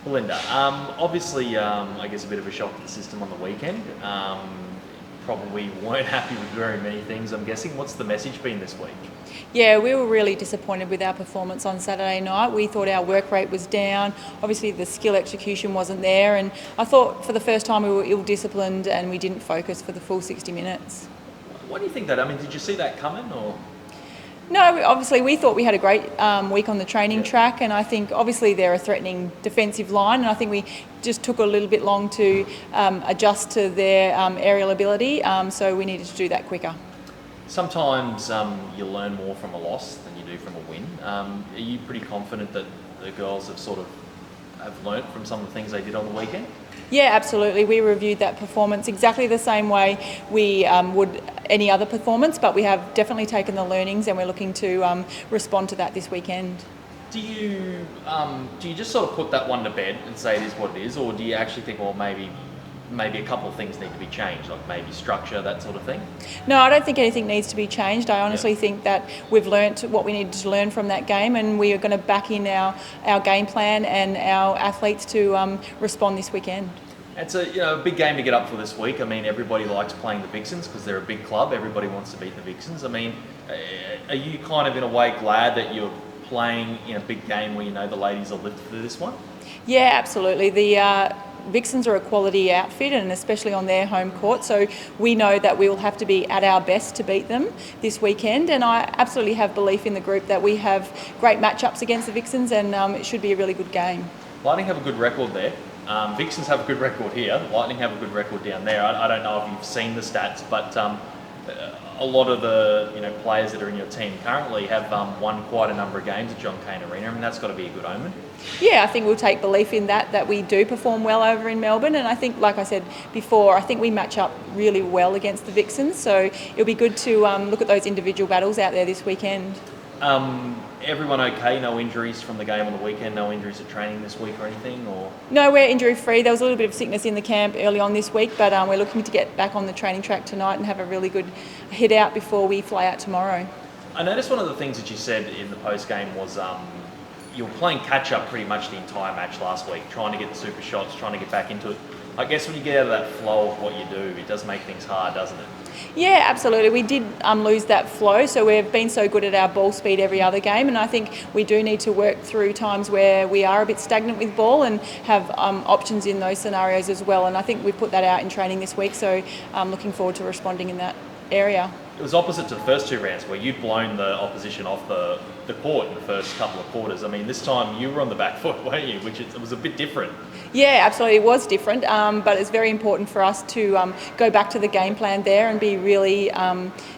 Belinda, obviously, I guess a bit of a shock to the system on the weekend. Probably weren't happy with very many things, I'm guessing. What's the message been this week? Yeah, we were really disappointed with our performance on Saturday night. We thought our work rate was down. Obviously, the skill execution wasn't there. And I thought for the first time we were ill-disciplined and we didn't focus for the full 60 minutes. What do you think that? I mean, did you see that coming or? No, obviously we thought we had a great week on the training track, and I think obviously they're a threatening defensive line, and I think we just took a little bit long to adjust to their aerial ability, so we needed to do that quicker. Sometimes you learn more from a loss than you do from a win. Are you pretty confident that the girls have learnt from some of the things they did on the weekend? Yeah, absolutely. We reviewed that performance exactly the same way we would any other performance, but we have definitely taken the learnings and we're looking to respond to that this weekend. Do you just sort of put that one to bed and say it is what it is, or do you actually think, well, maybe a couple of things need to be changed, like maybe structure, that sort of thing? No, I don't think anything needs to be changed. I honestly think that we've learnt what we needed to learn from that game, and we are going to back in our game plan and our athletes to respond this weekend. It's a big game to get up for this week. I mean, everybody likes playing the Vixens because they're a big club. Everybody wants to beat the Vixens. I mean, are you kind of in a way glad that you're playing in a big game where you know the ladies are lifted for this one? Yeah, absolutely. The Vixens are a quality outfit, and especially on their home court, so we know that we will have to be at our best to beat them this weekend, and I absolutely have belief in the group that we have great matchups against the Vixens, and it should be a really good game. Lightning have a good record there. Vixens have a good record here. Lightning have a good record down there. I don't know if you've seen the stats, but a lot of the players that are in your team currently have won quite a number of games at John Cain Arena. I mean, that's got to be a good omen. Yeah, I think we'll take belief in that we do perform well over in Melbourne, and I think, like I said before, I think we match up really well against the Vixens, so it'll be good to look at those individual battles out there this weekend. Everyone okay? No injuries from the game on the weekend? No injuries at training this week or anything? Or no, we're injury free. There was a little bit of sickness in the camp early on this week, but we're looking to get back on the training track tonight and have a really good hit out before we fly out tomorrow. I noticed one of the things that you said in the post game was you were playing catch up pretty much the entire match last week, trying to get the super shots, trying to get back into it. I guess when you get out of that flow of what you do, it does make things hard, doesn't it? Yeah, absolutely. We did lose that flow, so we've been so good at our ball speed every other game, and I think we do need to work through times where we are a bit stagnant with ball and have options in those scenarios as well, and I think we put that out in training this week, so I'm looking forward to responding in that area. It was opposite to the first two rounds where you'd blown the opposition off the court in the first couple of quarters. I mean, this time you were on the back foot, weren't you? Which it was a bit different. Yeah, absolutely. It was different, but it's very important for us to go back to the game plan there and be really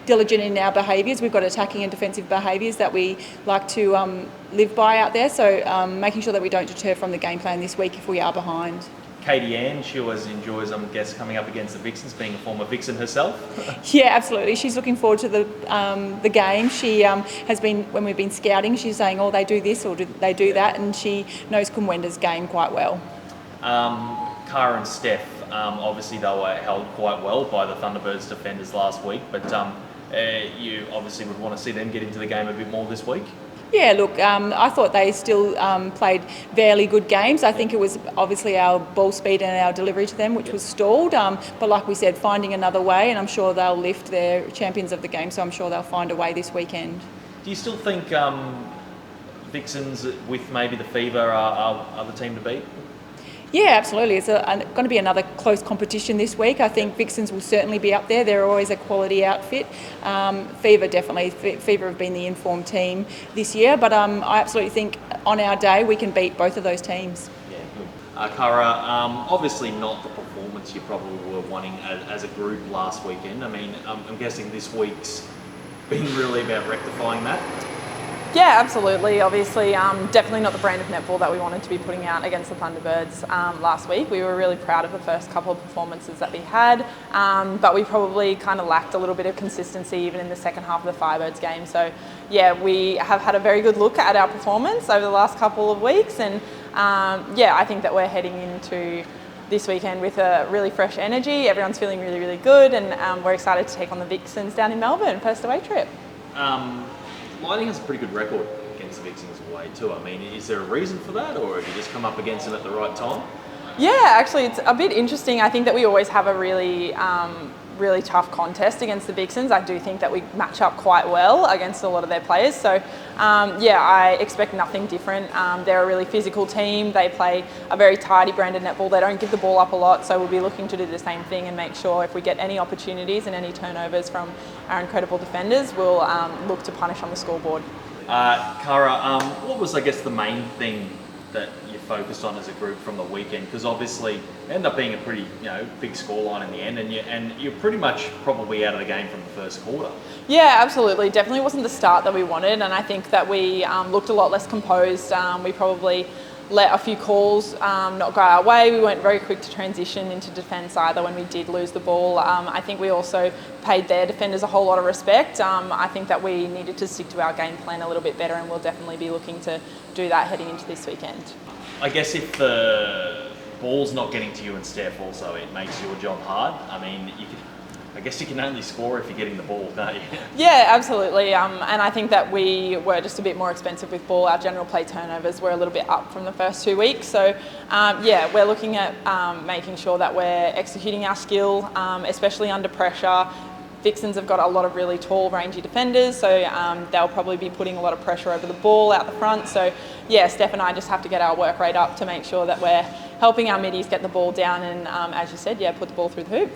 diligent in our behaviours. We've got attacking and defensive behaviours that we like to live by out there, so making sure that we don't deter from the game plan this week if we are behind. Katie Ann, she always enjoys, I guess, coming up against the Vixens, being a former Vixen herself. Yeah, absolutely. She's looking forward to the game. She has been, when we've been scouting, she's saying, oh, they do this or they do that, and she knows Kumwenda's game quite well. Cara and Steph, obviously they were held quite well by the Thunderbirds defenders last week, but you obviously would want to see them get into the game a bit more this week. Yeah, look, I thought they still played fairly good games. I think it was obviously our ball speed and our delivery to them which was stalled, but like we said, finding another way, and I'm sure they'll lift their champions of the game, so I'm sure they'll find a way this weekend. Do you still think Vixens, with maybe the fever, are the team to beat? Yeah, absolutely. It's going to be another close competition this week. I think Vixens will certainly be up there. They're always a quality outfit. Fever, definitely. Fever have been the informed team this year, but I absolutely think on our day we can beat both of those teams. Yeah, good. Cara, obviously not the performance you probably were wanting as a group last weekend. I mean, I'm guessing this week's been really about rectifying that. Yeah, absolutely. Obviously, definitely not the brand of netball that we wanted to be putting out against the Thunderbirds last week. We were really proud of the first couple of performances that we had, but we probably kind of lacked a little bit of consistency even in the second half of the Firebirds game. So, yeah, we have had a very good look at our performance over the last couple of weeks, and yeah, I think that we're heading into this weekend with a really fresh energy. Everyone's feeling really, really good, and we're excited to take on the Vixens down in Melbourne, first away trip. Lightning has a pretty good record against the Vixens away too. I mean, is there a reason for that, or have you just come up against them at the right time? Yeah, actually, it's a bit interesting. I think that we always have a really tough contest against the Vixens. I do think that we match up quite well against a lot of their players. So, I expect nothing different. They're a really physical team. They play a very tidy branded netball. They don't give the ball up a lot, so we'll be looking to do the same thing and make sure if we get any opportunities and any turnovers from our incredible defenders, we'll look to punish on the scoreboard. Cara, what was, I guess, the main thing that you focused on as a group from the weekend? Because obviously it ended up being a pretty big scoreline in the end, and you're pretty much probably out of the game from the first quarter. Yeah, absolutely. Definitely wasn't the start that we wanted, and I think that we looked a lot less composed. We probably let a few calls not go our way. We weren't very quick to transition into defence either when we did lose the ball. I think we also paid their defenders a whole lot of respect. I think that we needed to stick to our game plan a little bit better, and we'll definitely be looking to do that heading into this weekend. I guess if the ball's not getting to you and Steph also, it makes your job hard. I mean, I guess you can only score if you're getting the ball, can't you? Yeah, absolutely. And I think that we were just a bit more expensive with ball. Our general play turnovers were a little bit up from the first 2 weeks. So, we're looking at making sure that we're executing our skill, especially under pressure. Vixens have got a lot of really tall, rangy defenders, so they'll probably be putting a lot of pressure over the ball out the front. So, Steph and I just have to get our work rate up to make sure that we're helping our middies get the ball down and, as you said, put the ball through the hoop.